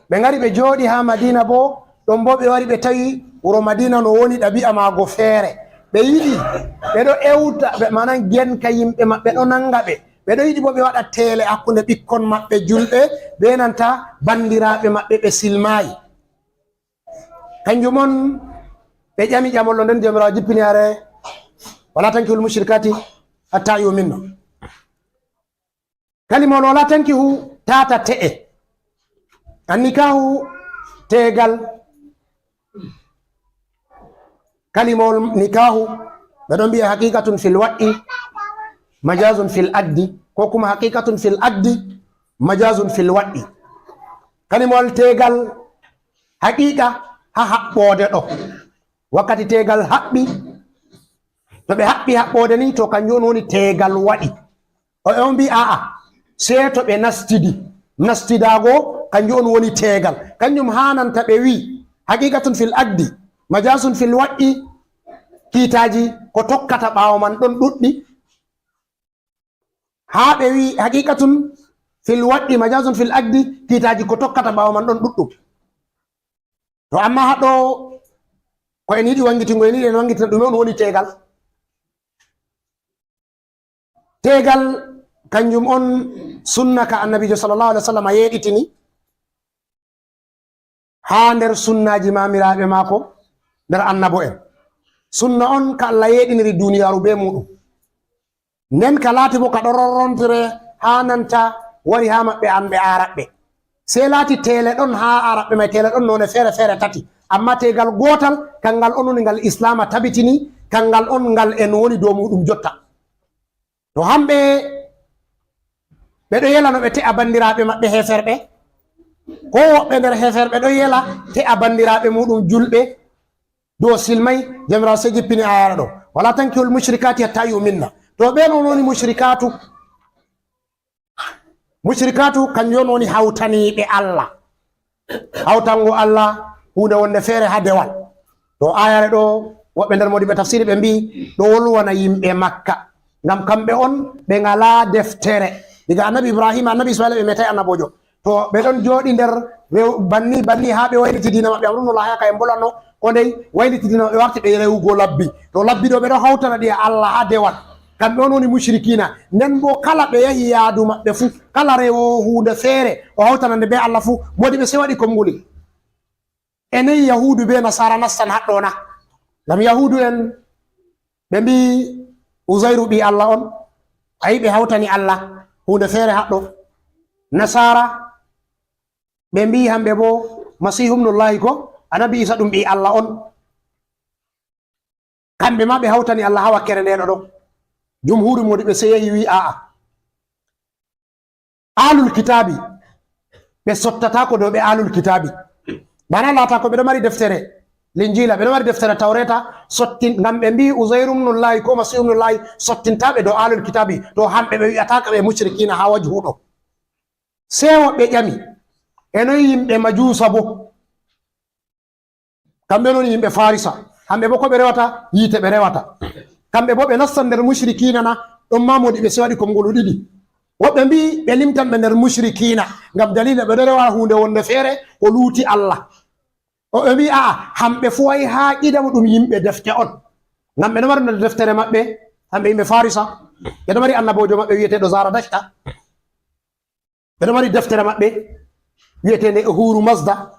ɓe ngari ɓe jooɗi ha Madina. Bo ɗon bo ɓe wari ɓe tawi wuro Madina no woni ɗabi'a maago feere. ɓe yiɗi ɓe ɗo ewta manan genka yimɓe maɓɓe ɗo nanga ɓe, ɓe ɗo yiɗi bo ɓe waɗa teele hakkunde ɓikkon maɓɓe julɓe be nanta bandiraɓe maɓɓe ɓe silmayi. kanjum on ɓe ƴami ƴamollo nden jomirawo jippini are wala tankihul mushrikati hatta yuminna. kalimol wala tankihu tata te'e, annikahu tegal. kalimol nikahu ɓe ɗon mbiya haqiqatun fil wa'i majazun fil addi, ko kuma haqiqatun fil addi majazun fil wa'i. kalimol tegal haqiqa ha haɓɓode ɗo, wakkati tegal haɓɓi, to ɓe haɓɓi haɓɓode ni to kanjum woni tegal waɗi. o on mbi a'a sei to ɓe nastidago kanjum on woni tegal. kanjum hananta ɓe wi haqiqatun fil addi majazun fil wa'i, kiitaji ko tokkata ɓawo man ɗon ɗuɗɗi. ha ɓe wi haqiqatun fil wa'i majazun fil addi, kiitaji ko tokkata ɓawo man ɗon ɗuɗɗum. to amma haɗo ko en yiɗi wangitingo, en yiɗi en wangitina ɗume on woni tegal. tegal kanjum on sunna ka annabijo sallallahu alaihi wasallam yeɗitini ha nder sunnaji mamiraɓe mako nder annabo en. sunna on ka Allah yeɗiniri duniyaru be muɗum, nden ka laati bo ka ɗo rorontire ha nanta wari ha maɓɓe an ɓe araɓɓe. sei laati tele ɗon ha araɓɓe mai, tele ɗon none fere fere tati, amma tegal gotal kangal on woni ngal islama tabitini, kangal on ngal en woni dow muɗum jotta. to hamɓe ɓe ɗo yela no ɓe te'a bandiraɓe maɓɓe heferɓe, ko woɓɓe nder heferɓe ɗo yela te'a bandiraɓe muɗum julɓe dow silmai. jamirawo sei jippini ayara ɗo wala tankihul mushrikati hatta yuminna. to ɓe non woni mushrikatu. mushrikatu kanjum on woni hawtaniɓe Allah, hawtango Allah hunde wonde feere ha dewal. to ayare ɗo woɓɓe nder modiɓe tafsiri ɓe mbi ɗo wolwana yimɓe Makka, ngam kamɓe on ɓe ngala deftere diga annabi Ibrahima annabi Ismaila ɓe metai annabojo. to ɓe ɗon jooɗi nder banni ha ɓe wayliti dina maɓɓe amrunullahi haka e mbolanno ko ndey wayliti dina maɓɓe warti ɓe rewugo labbi. to labbi ɗo ɓe ɗo hawtana ɗi Allah ha dewal, kamɓe on woni mushrikina. nden bo kala ɓe yahi yaadu maɓɓe fu, kala rewo hunde feere o hawtanande be Allah fu, modi ɓe sei waɗi komnguli. enen yahudu be nasara nastan haɗɗona, ngam yahudu en ɓe mbi Uzairu ɓi Allah on, ayi ɓe hawtani Allah hunde feere haɗɗo. nasara ɓe mbi hamɓe bo Masihu ibnullahi ko annabi Isa ɗum ɓi Allah on, kamɓe ma ɓe hawtani Allah ha wakkere ndeɗo ɗo. jumhuru modi ɓe sei yahi wi a'a alul kitabi ɓe sottatako dow ɓe alul kitabi, bana laata ko ɓe ɗo mari deftere linjila, ɓe ɗo mari deftere tawreta sottin, ngam ɓe mbi Uzairu ibnullahi ko Masihu ibnullahi sottintaɓe dow alul kitabi. to hamɓe ɓe wi'ataka ɓe mushrikina ha wajhu ɗo. sei woɓɓe ƴami enoy yimɓe majusa bo, kamɓe non yimɓe farisa, hamɓe bo ko ɓe rewata yiite ɓe rewata, kamɓe bo ɓe nastan nder mushrikina na. ɗon mamodi ɓe sei waɗi komngolu ɗiɗi, woɓɓe mbi ɓe limtan ɓe nder mushrikina ngam dalila ɓe ɗo rewa hunde wonde feere ko luuti Allah. o ɓe mbi a'a hamɓe fu wayi ha ƴidamo ɗum yimɓe defte on, ngam ɓe ɗo mari nder deftere maɓɓe hamɓe yimɓe farisa, ɓe ɗo mari annabojo maɓɓe wiyeteɗo Zaradashta, ɓe ɗo mari deftere maɓɓe wiyetende Uhuru Mazda.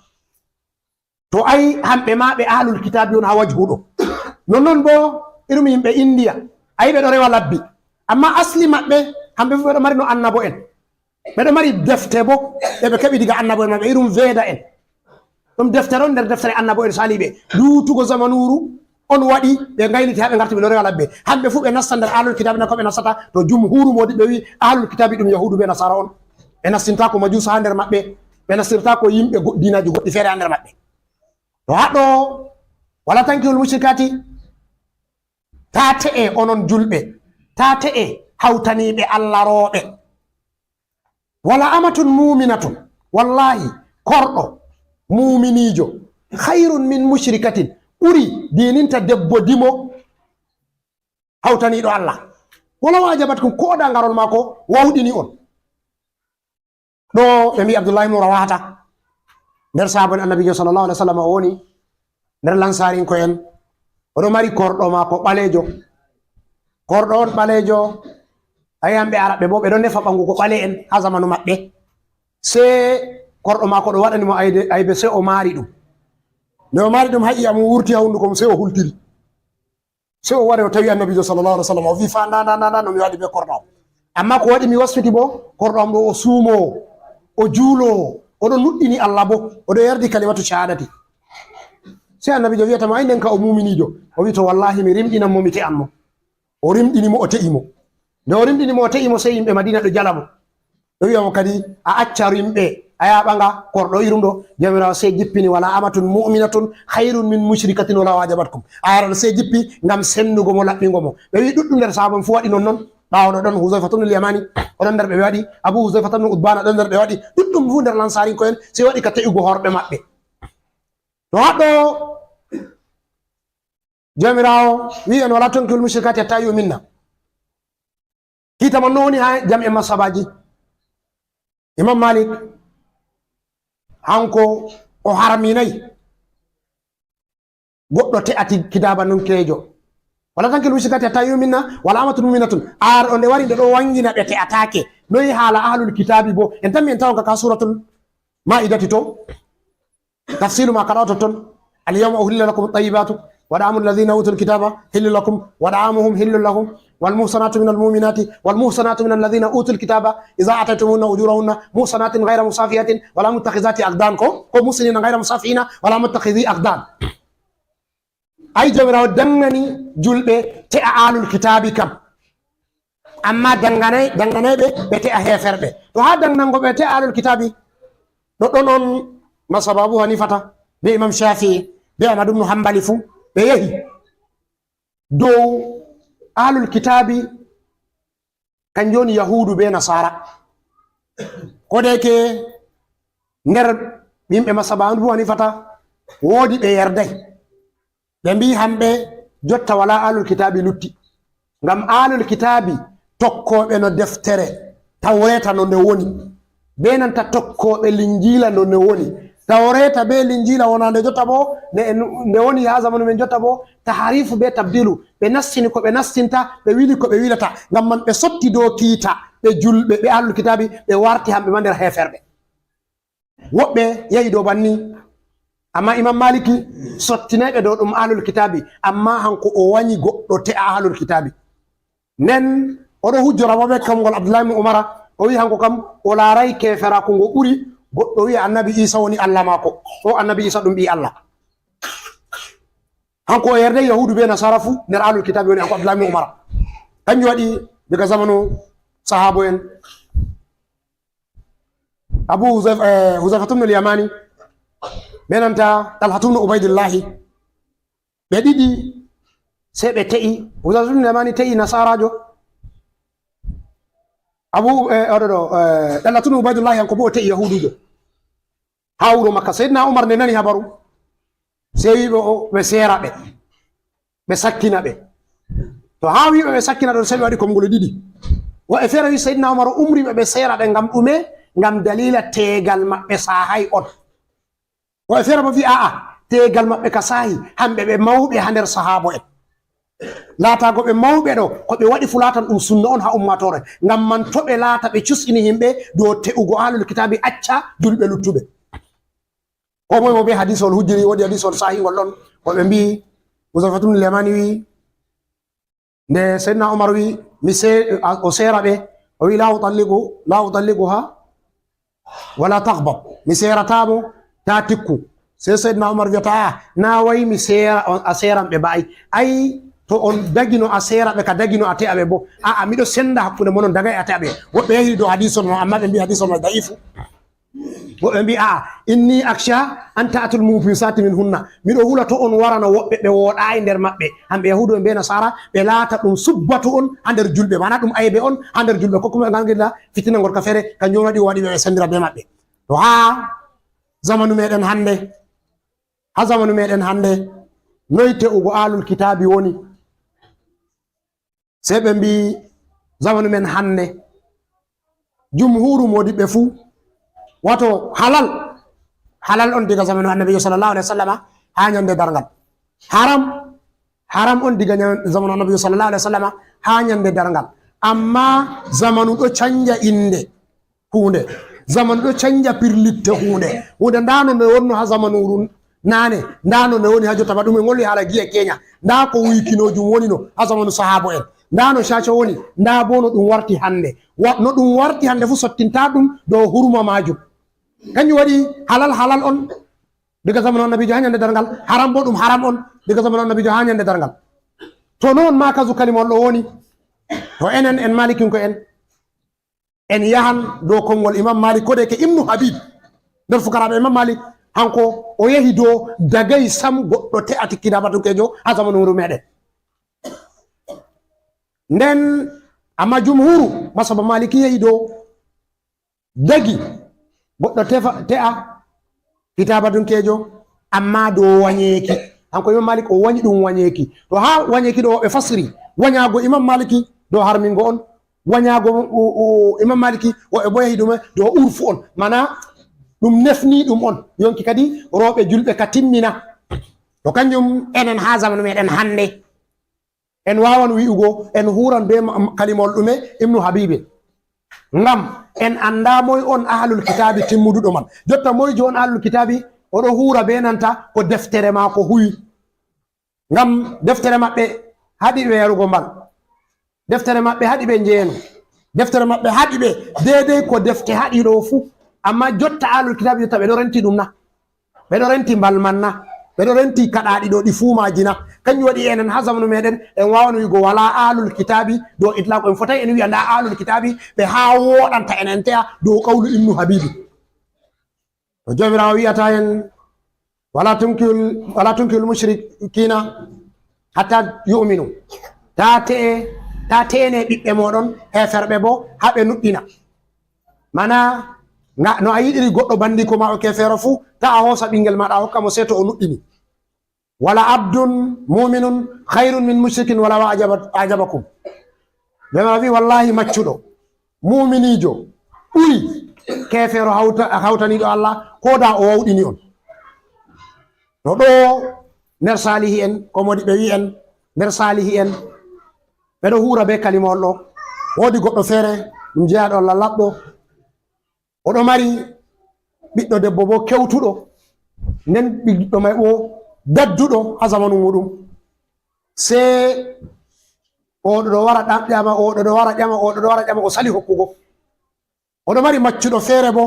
to ayi hamɓe ma ɓe alul kitabi on ha wajhu ɗo. nonnon bo irum yimɓe India ayi ɓe ɗo rewa labbi, amma asli maɓɓe hamɓe fu ɓe ɗo mari no annabo en, ɓe ɗo mari defte bo ɓe keɓi diga annabo en maɓɓe irum Veda en. ɗum deftere on nder deftere annabo en saliɓe. duutugo zamanuru on waɗi ɓe gayniti ha ɓe garti ɓe ɗo rewa labbe. hamɓe fu ɓe nasta nder alul kitabi na ko ɓe nastata. to jumhuru modi ɓe wi alul kitabi ɗum yahudu be nasara on, ɓe nastinta ko majusa ha nder maɓɓe, ɓe nastirta ko yimɓe dinaji goɗɗi feere ha nder maɓɓe. to haɗɗo wala tankihul mushrikati ta te'e onon julɓe, ta te'e hawtaniɓe Allah rooɓe. wala amatun muminatun, wallahi korɗo muminijo khairun min mushrikatin ɓuri dininta debbo dimo hawtaniɗo Allah wala wajabat kum koɗa ngarol mako wawɗini on ɗo ɓe mbi Abdullah ibn Rawahata nder sahabon annabijo sallallahu alaihi wasallam o woni nder lansarin ko en oɗo mari korɗo mako ɓalejo korɗo on ɓalejo ayi hamɓe araɓe bo ɓe ɗon nefa ɓangugo ɓale en ha zamanu maɓɓe se korɗo mako ɗo waɗanimo aybe se o maari ɗum nde o maari ɗum ha iyam wurti ha hunduko se o hultiri se o wari o tawi annabijo sallallahu alaihi wasallam o wi fa nda no mi waɗi be korɗo am amma ko waɗi mi wasfiti bo korɗo am ɗo o suumo o juulo oɗo nuɗɗini Allah bo oɗo yardi kalimatu shahadati se annabijo wiyatamo ay nden ka o muminijo o wi to wallahi mi rimɗinan mo mi te'an mo o rimɗini mo o te'imo nde o rimɗini mo o te'imo se yimɓe Madina ɗo jalamo ɗo wiyamo kadi a acca yimɓe a yaɓanga korɗo irum ɗo jamirawo se jippini wala amatun mu'minatun khairun min mushrikatin wala wajabatkum a yaran se jippi ngam sennugo mo laɓɓingo mo ɓe wi ɗuɗɗum nder sahabam fu waɗi non ɓawoɗo ɗon Huzaifa ibn al-Yamani oɗon nder ɓe waɗi Abu Huzaifa ibn Udbana ɗon nder ɓe waɗi ɗuɗɗum fu nder lansarin ko en se waɗi ka te'ugo horɓe maɓɓe to haɗɗo jamirawo wi en wala tonkihul mushrikati hatta yu'minna kita man no woni ha jam'e masabaji Imam Malik hanko o harminayi goɗɗo te'ati kidaba non kejo wala tankihul mushrikati hatta yu'minna wala amatun mu'minatun ar o nde wari nde ɗo wangina ɓe te'atake noyi haala ahlul kitabi bo en tan mi en tawanka ka suratul ma'idati to tafsilu ma kaɗawta ton al-yawma uhilla lakum at-tayyibatu ودعام الذين اوتوا الكتاب حل لكم ودعامهم حل لهم والمحصنات من المؤمنات والمحصنات من الذين اوتوا الكتاب اذا اتيتموهن اجورهن محصنات غير مصافيات ولا متخذات اقدان كو مسلمين غير مصافين ولا متخذي اقدان اي جمراو دنغني جلبه تي اهل الكتاب كم اما دنغني be te a heferbe to ha dangnango be te اهل الكتاب do non masababu hanifata be imam shafi'i be ahmad ibn hanbali fu ɓe yehi dow ahlul kitabi kan joni yahudu be nasara kodeke nder yimɓe masaba Abu Hanifata woodi ɓe yerday ɓe mbi hamɓe jotta wala ahlul kitabi lutti ngam ahlul kitabi tokkoɓe no deftere tawreta no nde woni be nanta tokkoɓe linjila no nde woni tawreta be linjila wonande jotta bo nde woni ha zamanu men jotta bo taharifu be tabdilu ɓe nastini ko ɓe nastinta ɓe wili ko ɓe wilata ngam man ɓe sotti dow kiita ɓe julɓe ɓe ahlul kitabi ɓe warti hamɓe ma nder heferɓe woɓɓe yehi dow banni amma imam maliki sottinayɓe dow ɗum ahlul kitabi amma hanko o wañi goɗɗo te'a ahlul kitabi nden oɗo hujjora bo ɓe kamgol Abdullah ibn Umara o wi hanko kam o laaray keferaku ngo ɓuri goɗɗo wiya annabi Isa woni Allah mako o annabi Isa ɗum ɓi Allah hanko o yerde yahudu be nasara fu nder ahlul kitabi woni hanko Abdullah ibn Umar kanjum waɗi daga zamanu sahabo en Abu Huzaifa ibn al-Yamani be nanta Talha ibn Ubaidillahi ɓe ɗiɗi se ɓe te'i Huzaifa ibn al-Yamani te'i nasarajo Talha ibn Ubaidillahi hanko bo o te'i yahudujo ha wuro Makka Sayyidina Umar nde nani habaru se wiɓe ɓe seera ɓe sakkina ɓe to ha wiɓe ɓe sakkina ɗo sai ɓe waɗi komngol ɗiɗi woɓe feere wi Sayyidina Umar umriɓe ɓe seera ɓe ngam ɗume ngam dalila tegal maɓɓe sahay on woɓe feere bo wi aa tegal maɓɓe ka sahi hamɓe ɓe mawɓe ha nder sahabo en laatago ɓe mawɓe ɗo ko ɓe waɗi fu laatan ɗum sunna on ha ummatore ngam man to ɓe laata ɓe cusɗini yimɓe dow te'ugo ahlul kitabi acca julɓe luttuɓe ko moye mo be hadisol hujjiri woodi hadisol sahingol ɗon koɓe mbi Huzaifa ibn al-Yamani wi nde Sayyidina Umar wi o seera ɓe o wi la utalliquha wala taghbab mi seeratamo ta tikku se Sayyidina Umar wiyata na wayi mi seera a seeran ɓe ba ay to on dagino a seera ɓe ka dagino a te'a ɓe bo miɗo senda hakkude monon dagay a te'a ɓe woɓɓe yehi dow hadisol no amma ɓe mbi hadisol no daifu woɓɓe mbi inni aksha an ta'atul mufisati min hunna miɗo hula to on warana woɓɓe ɓe woɗayi nder maɓɓe hamɓe yahudu en be nasara ɓe laata ɗum subbatu on ha nder julɓe mana ɗum aybe on ha nder julɓe ko kuma gangirɗa fitina gorka feere kanjum waɗi waɗiɓe ɓe sendira be maɓɓe to ha zamanu meɗen hande noyi te'ugo ahlul kitabi woni sebe mbi zamanu men hande jumhuru modiɓɓe fuu wato halal on diga zamanu annabijo sallallahu alaihi wasallam ha nyande dargal, haram on diga zamanu annabijo sallallahu alaihi wasallam ha nyande dargal. Amma zamanu ɗo canja inde hunde, zamanu ɗo canja pirlitte hunde ndano ne wonno ha zamanu nane, ndano ne woni ha jotta ba ɗum en golli haala giya Kenya, nda ko wikinojum woni no ha zamanu sahabo en, ndano caca woni, nda bo no ɗum warti hande, no ɗum warti hande fu sottinta ɗum dow hurma majum. Kanjum waɗi halal on diga zamanu annabijo ha nyande dargal, haram bo ɗum haram on diga zamanu annabijo ha nyande dargal. To non ma kazu kalimol ɗo woni, to enen en malikin ko en yahan dow konngol imam malik, ko de ke ibnu habib nder fukaraɓe imam malik, hanko o yehi dow dagay sam goɗɗo te'ati kidabatunkejo ha zamanu wuro meɗen. Nden amma jumhuru masaba maliki yehi dow dagi goɗɗo te'a kitabatunkejo amma dow wañeki, hanko imam malik o wañi ɗum wañeki. To ha wañeki ɗo ɓe fasiri wañago imam maliki dow harmingo on, wañago imam maliki woɓe bo yehi ɗume dow urfu on, mana ɗum nefni ɗum on yonki kadi roɓe julɓe ka timmina. To kanjum enen ha zamanu meɗen hande en wawan wi'ugo en huran be kalimol ɗume ibnu habibe, ngam en anda moy on ahlul kitabi timmuduɗo man. Jotta moyjo on ahlul kitabi oɗo hura be nanta ko deftere mako huwi, ngam deftere maɓɓe haɗi weerugo mbal, deftere maɓɓe haɗi ɓe njeeno, deftere maɓɓe haɗi ɓe dedei ko defte haɗi ɗo fuu. Amma jotta ahlul kitabi jotta ɓeɗo renti ɗum na, ɓeɗo renti mbalman na, ɓeɗo renti kaɗaɗi ɗo ɗi fuumaji na. Kanjum waɗi enen ha zamanu meɗen en wawan wigo wala ahlul kitabi dow itlaq, en fotai en wi'a nda ahlul kitabi ɓe ha woɗanta enen te'a dow qawlu ibnu habibi. To jomirawo wi'ata en wala tunkil mushrikina hatta yu'minu, ta te'ene ɓiɓɓe moɗon heferɓe bo haɓe nuɗɗina. Mana no a yiɗiri goɗɗo bandiko ma o kefero fuu, ta a hosa ɓingel maɗa a hokka mo seto o nuɗɗini. Wala abdun muminun khairun min mushrikin wala wa ajabakum. Ɓema wi wallahi maccuɗo muminijo ɓuri kefero hawtaniɗo Allah, ko da o wawɗini on. No ɗo nder salihi en ko modi ɓe wi en nder salihi en ɓeɗo hura be kalimol ɗo. Wodi goɗɗo feere ɗum jeyaɗo Allah laɓɗo, oɗo mari ɓiɗɗo debbo bo kewtuɗo, nden ɓiɗɗo may bo dadduɗo ha zamanu muɗum. Se oɗo ɗo wara ƴama, oɗo ɗo wara ƴama, o sali hokkugo. Oɗo mari maccuɗo feere bo,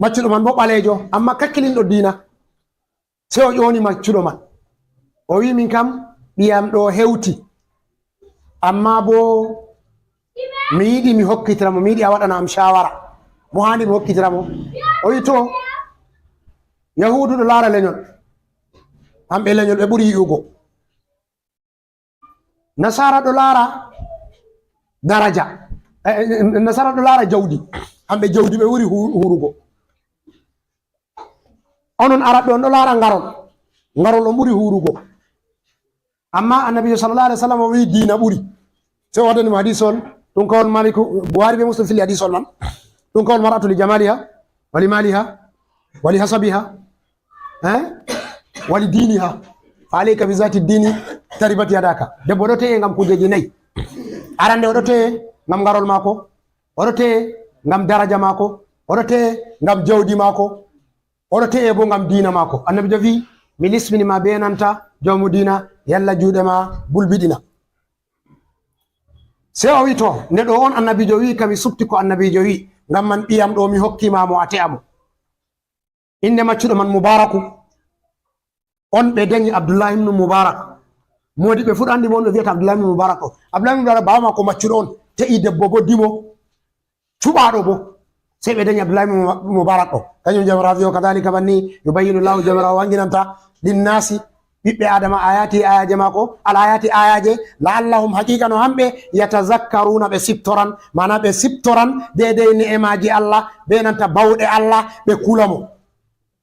maccuɗo man bo ɓalejo amma kakkilinɗo diina. Se o ƴoni maccuɗo man, o wi min kam ɓiyam ɗo hewti, amma bo mi yiɗi mi hokkitiramo, mi yiɗi a waɗana am shawara mo hani mi hokkitiramo. O wi to yahudu ɗo laara leñol, hamɓe leñol ɓe ɓuri yi'ugo. Nasara ɗo laara daraja, nasara ɗo laara jawdi, hamɓe jawdi ɓe ɓuri hurugo. Onon araɓe on ɗo laara ngarol on ɓuri hurugo. Amma annabijo sallallahu alaihi wasallam o wi diina ɓuri. Se o waɗanimo hadisol ɗum kawol maliku Buhari be Muslim fili hadisol man, ɗum kawol mar'atu li jamaliha wa li maliha wa li hasabiha wa li diniha fa alayka bi zati dini taribat yadaka. Debbo ɗo te'e ngam kujeji nayi. Arande oɗo te'e ngam ngarol mako, oɗo te'e ngam daraja mako, oɗo te'e ngam jawdi mako, oɗo te'e bo ngam diina mako. Annabijo wi mi lismini ma be nanta jawmu diina, yalla juuɗe ma bulbiɗina. Se o wi to nde ɗo on annabijo wi kami subti ko annabijo wi, ngam man ɓiyam ɗo mi hokkimamo a te'amo. Inde maccuɗo man Mubaraku, on ɓe dañi Abdoullahi ibn Mubarak. Modi ɓe fuɗandi mo on ɓe wiyata Abdoullahi ibn Mubarak o. Abdoullahi ibn Mubarak bawa mako maccuɗo on, te'i debbo bo dimo cuɓaɗo bo, se ɓe dañi Abdoullahi ibn Mubarak o. Kañum jamirawo wi o kadhalika banni yubayyinu llahu, jamirawo wanginanta linnasi ɓiɓɓe adama ayati ayaje mako, al ayati ayaje la'allahum haqiqa no hamɓe yatazakkaruna ɓe siptoran, mana ɓe siptoran dedei ni'emaji Allah be nanta bawɗe Allah ɓe kulamo.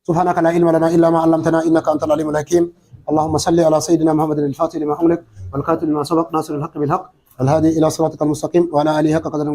subhanaka la ilma lana illa ma 'allamtana innaka antal alimul hakim. اللهم صل على سيدنا محمد الفاتح لما أغلق والقاتل لما سبق ناصر الحق بالحق الهادي إلى صراطك المستقيم وعلى آله حق قدر